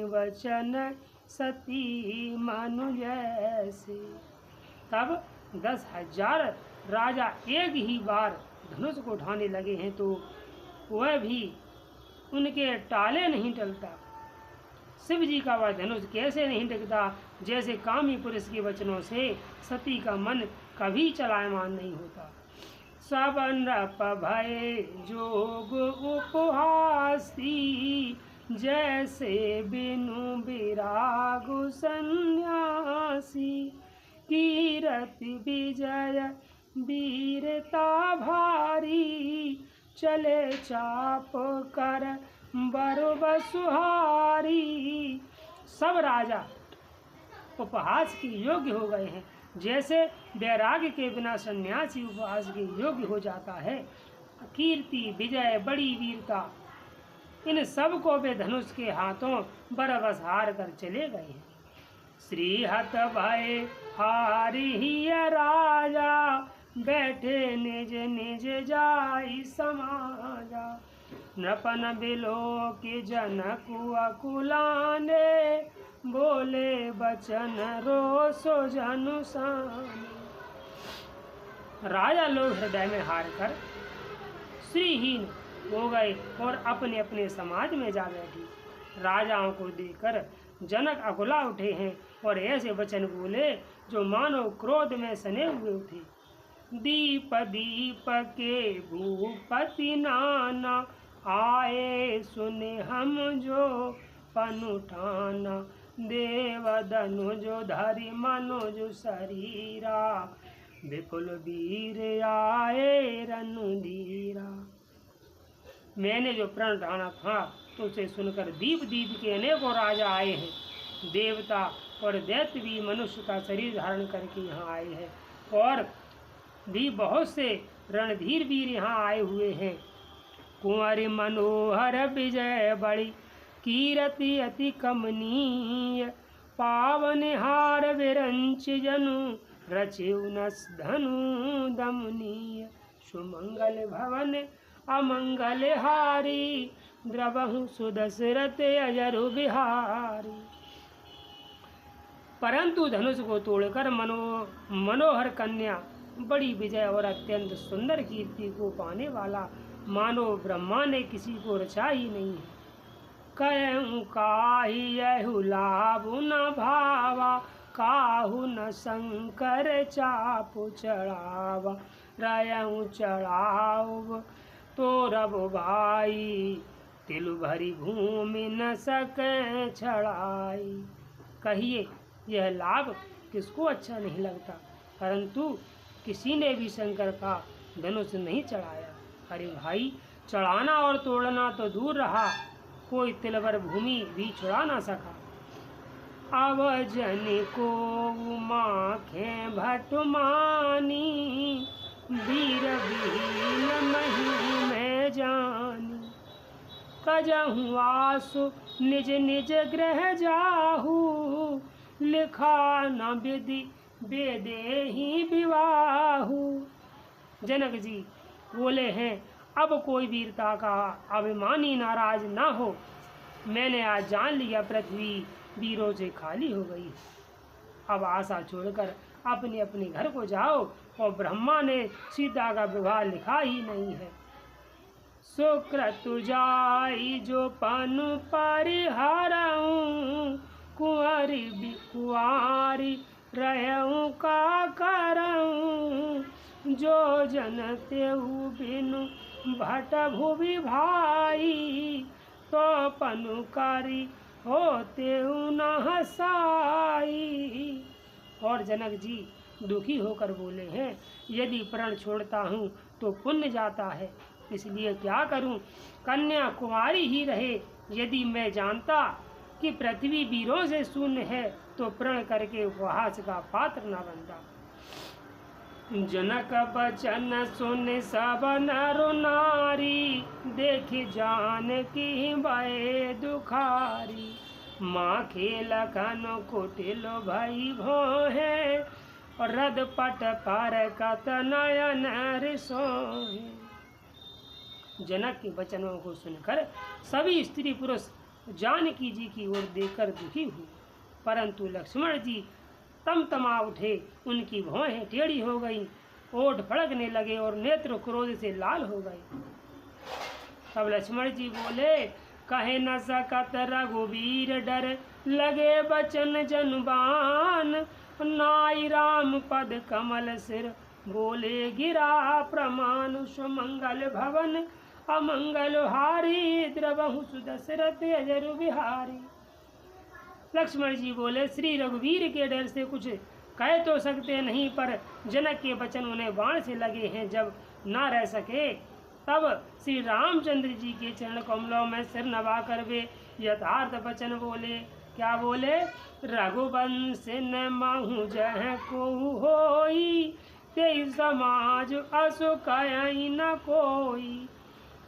वचन सती मनु जैसे। तब 10,000 राजा एक ही बार धनुष को उठाने लगे हैं तो वह भी उनके टाले नहीं टलता। शिव जी का वह धनुष कैसे नहीं टिकता, जैसे कामी पुरुष के वचनों से सती का मन कभी चलायमान नहीं होता। सब नृप भय जोग उपहासी, जैसे बिनु विरागु सन्यासी। कीरति विजय वीरता भारी, चले चाप कर बरु बसुहारी। सब राजा उपहास के योग्य हो गए हैं, जैसे वैराग्य के बिना सन्यासी उपहास के योग्य हो जाता है। कीर्ति विजय बड़ी वीरता इन सब को वे धनुष के हाथों बरबस हार कर चले गए हैं। श्रीहत भय हारी राजा, बैठे निज निज जाई समाजा। नृपन बिलो के जनक अकुलाने, बोले बचन रोसो जनुसाने। राजा लोग हृदय में हार कर श्रीहीन हो गए और अपने अपने समाज में जा बैठे। राजाओं को देखकर जनक अकुला उठे हैं और ऐसे वचन बोले जो मानो क्रोध में सने हुए थे। दीप दीप के भूपति नाना, आए सुने हम जो पनुठाना। देव धनुज धरि मनुज शरीरा, विपुल वीर आए रणधीरा। मैंने जो प्रण ठाना था तो उसे सुनकर दीप दीप के अनेकों राजा आए हैं। देवता और दैत्य भी मनुष्य का शरीर धारण करके यहाँ आए हैं और भी बहुत से रणधीर वीर यहाँ आए हुए हैं। कुंवर मनोहर विजय बड़ी, कीरति अति कमनीय। पावन हार विरंच जनु, रचेउनस धनु दमनीय। सुमंगल भवन अमंगल हारी, द्रवहु सुदशरथ अजरु बिहारी। परंतु धनुष को तोड़कर मनोहर कन्या, बड़ी विजय और अत्यंत सुंदर कीर्ति को पाने वाला मानो ब्रह्मा ने किसी को रचा ही नहीं है। कहूँ काहि यहु लाभ न भावा, काहू न शंकर चापु चढ़ावा। रयऊ चढ़ाव तो रब भाई, तिलु भरी भूमि न सके छड़ाई। कहिए यह लाभ किसको अच्छा नहीं लगता, परंतु किसी ने भी शंकर का धनुष नहीं चढ़ाया। अरे भाई, चढ़ाना और तोड़ना तो दूर रहा, कोई तिलवर भूमि भी छुड़ा ना सका। अब जन को माखे भटमानी, वीर बीन मही में जानी। कजहु आसु निज निज गृह जाहू, लिखा न विधि वेदे ही विवाहू। जनक जी बोले हैं, अब कोई वीरता का अभिमानी नाराज ना हो। मैंने आज जान लिया पृथ्वी वीरों से खाली हो गई। अब आशा छोड़कर अपने अपने घर को जाओ, और ब्रह्मा ने सीता का विवाह लिखा ही नहीं है। सुक्रतु जाई जो पनु परिहारऊं, कुंवारी रहूं का करऊं। जो जन तेहु बिनु भट भुवि भाई, तो पनुकारी होते न हसाई। और जनक जी दुखी होकर बोले हैं, यदि प्रण छोड़ता हूँ तो पुण्य जाता है, इसलिए क्या करूँ, कन्या कुमारी ही रहे। यदि मैं जानता कि पृथ्वी वीरों से शून्य है तो प्रण करके उपहास का पात्र न बनता। जनक बचन सुन सब नर नारी, देख जान की भय दुखारी। माँ खेलखन कुटिल भई भोहे, रद पट पर कत नयन रिसोहे। जनक के वचनों को सुनकर सभी स्त्री पुरुष जानकी जी की ओर देखकर दुखी हुए। परंतु लक्ष्मण जी तमा उठे, उनकी भौहें टेढ़ी हो गईं, ओठ फड़कने लगे और नेत्र क्रोध से लाल हो गए। तब लक्ष्मण जी बोले, कहे न सकत रघुवीर डर, लगे बचन जनुबान, नाई राम पद कमल सिर, बोले गिरा प्रमाण, सुमंगल भवन अमंगल हारी, द्रवहु सुदशरथ अजर बिहारी। लक्ष्मण जी बोले, श्री रघुवीर के डर से कुछ कह तो सकते नहीं, पर जनक के वचन उन्हें बाण से लगे हैं, जब ना रह सके तब श्री रामचंद्र जी के चरण कमलों में सिर नवा कर वे यथार्थ वचन बोले। क्या बोले? रघुवंश न माहू जह को होई, ते समाज असु कहि न कोई,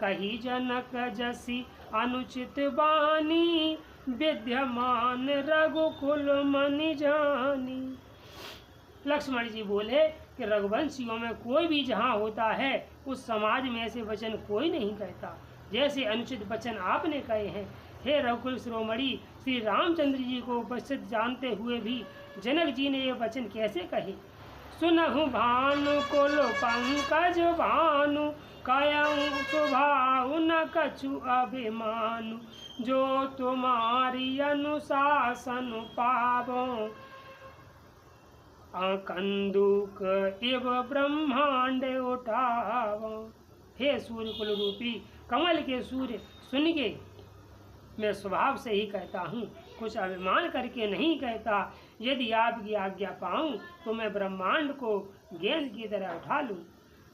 कही जनक जसी अनुचित बानी, विद्यमान रघुकुल मनि जानी। लक्ष्मण जी बोले कि रघुवंशियों में कोई भी जहाँ होता है उस समाज में ऐसे वचन कोई नहीं कहता जैसे अनुचित वचन आपने कहे हैं। हे रघुकुल शिरोमणि, श्री रामचंद्र जी को उपस्थित जानते हुए भी जनक जी ने ये वचन कैसे कहे? सुनहु भानु कुल पंकज भानु, कयऊ स्वभाव न कछु अभिमानु, जो तुम्हारी अनुशासन पावो, कंदुक इव ब्रह्मांड उठावो। हे सूर्य कुल रूपी कमल के सूर्य, सुन के मैं स्वभाव से ही कहता हूँ, कुछ अभिमान करके नहीं कहता। यदि आपकी आज्ञा पाऊँ तो मैं ब्रह्मांड को गेंद की तरह उठा लूँ।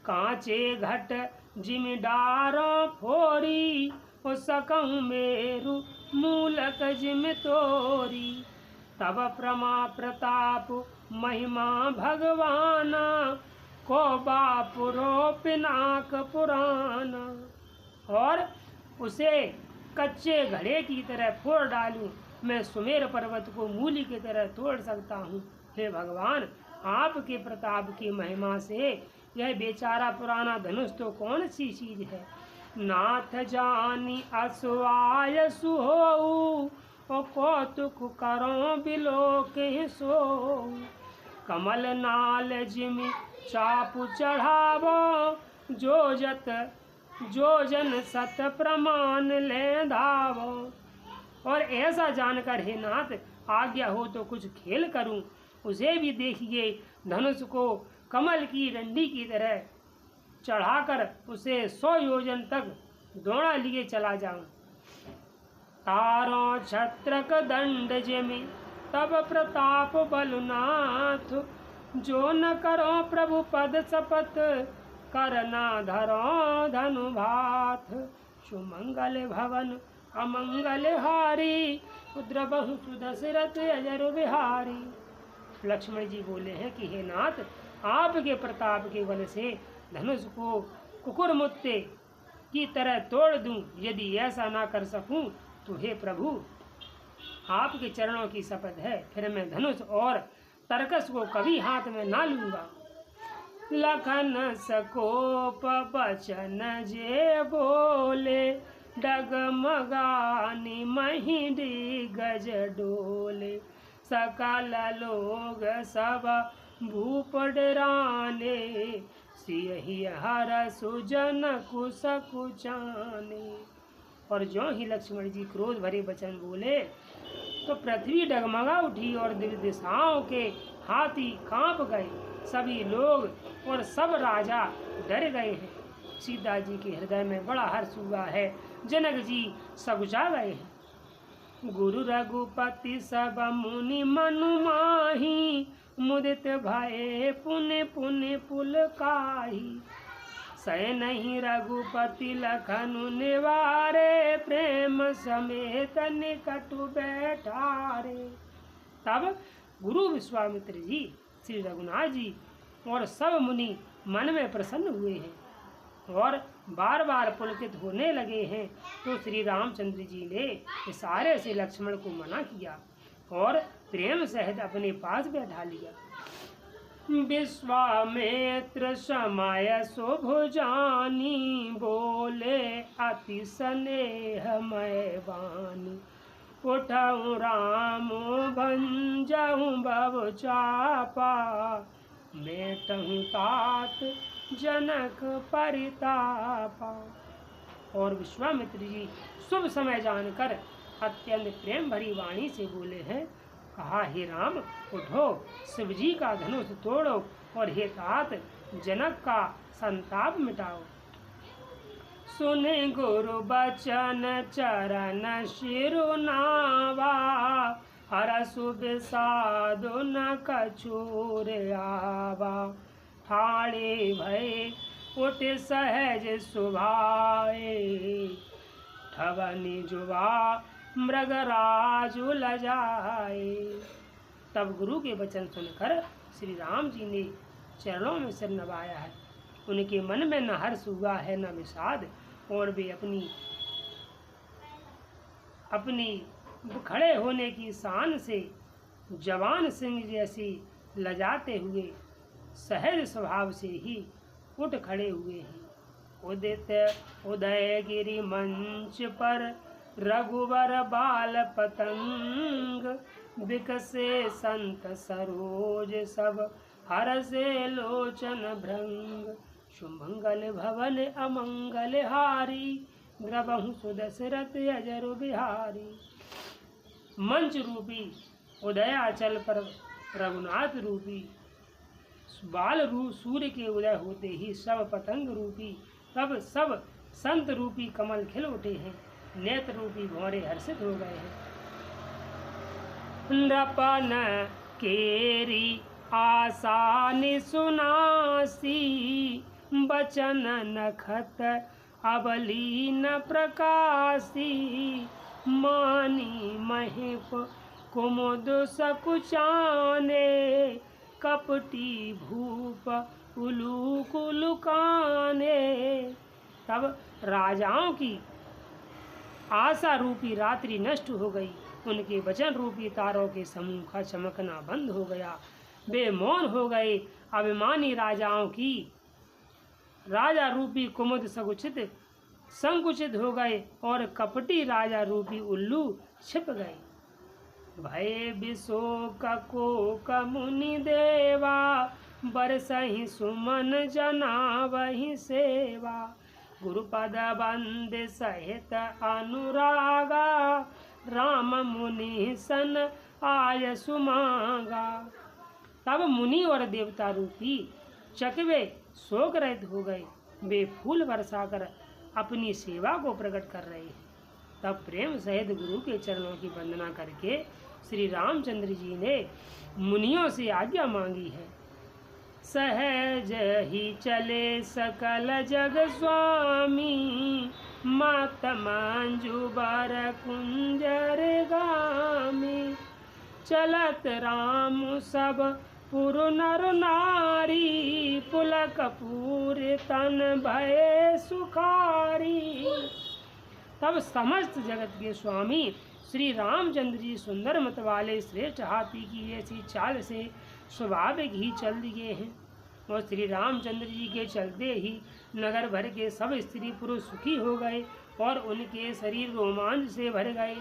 कांचे घट जिम डारों फोरी, ओ सकऊँ मेरु मूलक जिम तोरी, तब प्रमा प्रताप महिमा भगवाना, को बापुरो पिनाक पुराना। और उसे कच्चे घड़े की तरह फोड़ डालूं, मैं सुमेर पर्वत को मूली की तरह तोड़ सकता हूँ। हे भगवान, आपके प्रताप की महिमा से यह बेचारा पुराना धनुष तो कौन सी चीज है। नाथ जानी असवाय सुहोऊ, ओ कौतुक करो बिलोक सो, कमल नाल जिमि चापु चढ़ावो, जो जन सत प्रमाण ले धावो। और ऐसा जानकर हे नाथ, आज्ञा हो तो कुछ खेल करूं, उसे भी देखिए धनुष को कमल की डंडी की तरह चढ़ाकर उसे 100 योजन तक दौड़ा लिए चला जाऊं। तारो छत्रक दंड जिमि तब प्रताप बलुनाथ, जो न करो प्रभु पद शपथ, करना धरो धनु भाथ, सुमंगल भवन अमंगल हारी, द्रवहु सुदशरथ अजर बिहारी। लक्ष्मण जी बोले हैं कि हे नाथ, आपके प्रताप के बल से धनुष को कुकुरमुत्ते की तरह तोड़ दूं। यदि ऐसा ना कर सकूं तो हे प्रभु, आपके चरणों की शपथ है, फिर मैं धनुष और तरकस को कभी हाथ में ना लूंगा। लखन सकोप बचन जे बोले, डगमगानी मही दिग्गज डोले, सकल लोग सब भूप डराने, सियहि हर सुजन कुश कुचाने। और ज्यों ही लक्ष्मण जी क्रोध भरे वचन बोले तो पृथ्वी डगमगा उठी और दिशाओं के हाथी कांप गए। सभी लोग और सब राजा डर गए हैं। सीता जी के हृदय में बड़ा हर्ष हुआ है। जनक जी सकुचा गए हैं। गुरु रघुपति सब मुनि मनु माही, मुदित भये पुण्य पुण्य पुल काही, सह नहीं रघुपति लखनु निवारे, प्रेम समेत निकटु बैठारे। तब गुरु विश्वामित्र जी, श्री रघुनाथ जी और सब मुनि मन में प्रसन्न हुए हैं और बार बार पुलकित होने लगे हैं। तो श्री रामचंद्र जी ने इशारे से लक्ष्मण को मना किया और प्रेम सहित अपने पास बैठा लिया। विश्वामित्र समय शुभ जानी, बोले अति स्नेहमय वाणी। उठऊँ राम भंजऊँ भव चापा, मेटऊँ तात जनक परितापा। और विश्वामित्र जी शुभ समय जानकर अत्यंत प्रेम भरी वाणी से बोले हैं। कहा, हे राम उठो, शिव जी का धनुष तोड़ो, और हे तात जनक का संताप मिटाओ। सुने गुरु बचन चरण शिरुनावा, हरसु विषादु न कछुर आवा। ठाणे भय उठ सहज सुभाए, ठवनि जुवा मृगराजु लजाए। तब गुरु के वचन सुनकर श्री राम जी ने चरणों में सिर नवाया है। उनके मन में न हर्ष हुआ है न विषाद, और वे अपनी खड़े होने की शान से जवान सिंह जैसी लजाते हुए सहज स्वभाव से ही उठ खड़े हुए हैं। उदित उदयगिरि मंच पर रघुवर बाल पतंग, विकसे संत सरोज सब हरसे लोचन भृंग। सुमंगल भवन अमंगल हारी, द्रवहु सुदशरथ अजर बिहारी। मंच रूपी उदयाचल पर रघुनाथ रूपी बाल रूप सूर्य के उदय होते ही सब पतंग रूपी तब सब संत रूपी कमल खिल उठे हैं। नेत्र रूपी भौरे हर्षित हो गए हैं। नृपन केरी आसानि सुनासी, बचन नखत अबलीन प्रकाशी। मानी महिप कुमुद सकुचाने, कपटी भूप उलूकुलुकाने। तब राजाओं की आशा रूपी रात्रि नष्ट हो गई, उनके वचन रूपी तारों के समूह का चमकना बंद हो गया। वे मौन हो गए। अभिमानी राजाओं की राजा रूपी कुमुद संकुचित हो गए, और कपटी राजा रूपी उल्लू छिप गए। भय विशोक कोक मुनि देवा, बरसहि सुमन जना वही सेवा। गुरुपद बंद सहित अनुरागा, राम मुनि सन आय सुमांगा। तब मुनि और देवता रूपी चकवे शोक रहित हो गए। वे फूल बरसाकर अपनी सेवा को प्रकट कर रहे हैं। तब प्रेम सहित गुरु के चरणों की वंदना करके श्री रामचंद्र जी ने मुनियों से आज्ञा मांगी है। सहज ही चले सकल जग स्वामी, मात मंजू बर कुंजर गामी। चलत राम सब पुर नर नारी, पुलक पूर तन भय सुखारी। तब समस्त जगत के स्वामी श्री रामचंद्र जी सुंदर मत वाले श्रेष्ठ हाथी की ऐसी चाल से स्वाभाविक ही चल दिए हैं, और श्री रामचंद्र जी के चलते ही नगर भर के सब स्त्री पुरुष सुखी हो गए और उनके शरीर रोमांच से भर गए।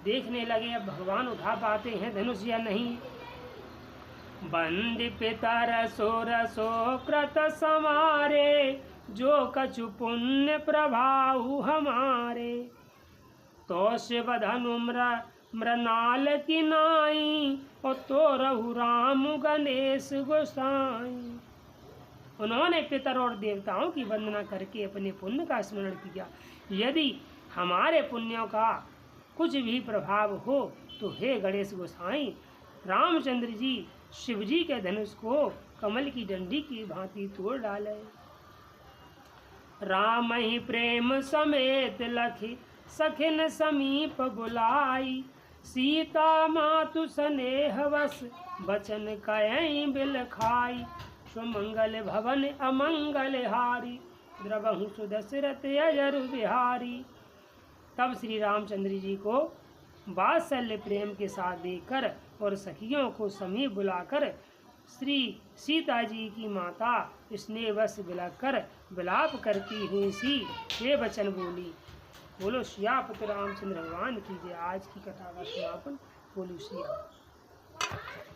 देखने लगे अब भगवान उठा पाते हैं धनुष या नहीं। बंद पितर सोरसो कृत समारे, जो कछु पुण्य प्रभाव हमारे। तो शिव धनु मृणाल की नाई, और तो रहु राम गणेश गोसाई। उन्होंने पितर और देवताओं की वंदना करके अपने पुण्य का स्मरण किया। यदि हमारे पुण्यों का कुछ भी प्रभाव हो तो हे गणेश गोसाई, रामचंद्र जी शिव जी के धनुष को कमल की डंडी की भांति तोड़ डाले। राम ही प्रेम समेत लखी सखिन समीप बुलाई, सीता मातु स्नेह वश बचन कयई बिल खाई। सुमंगल भवन अमंगल हारी, द्रवहु सुदशरथ अजर बिहारी। तब श्री रामचंद्र जी को वात्सल्य प्रेम के साथ देखकर और सखियों को समीप बुलाकर श्री सीता जी की माता स्नेहवश बिलखकर विलाप करती हुई सी ये वचन बोली। बोलो सियापति रामचंद्र भगवान की जय। आज की कथा का समापन। बोलो श्री राम।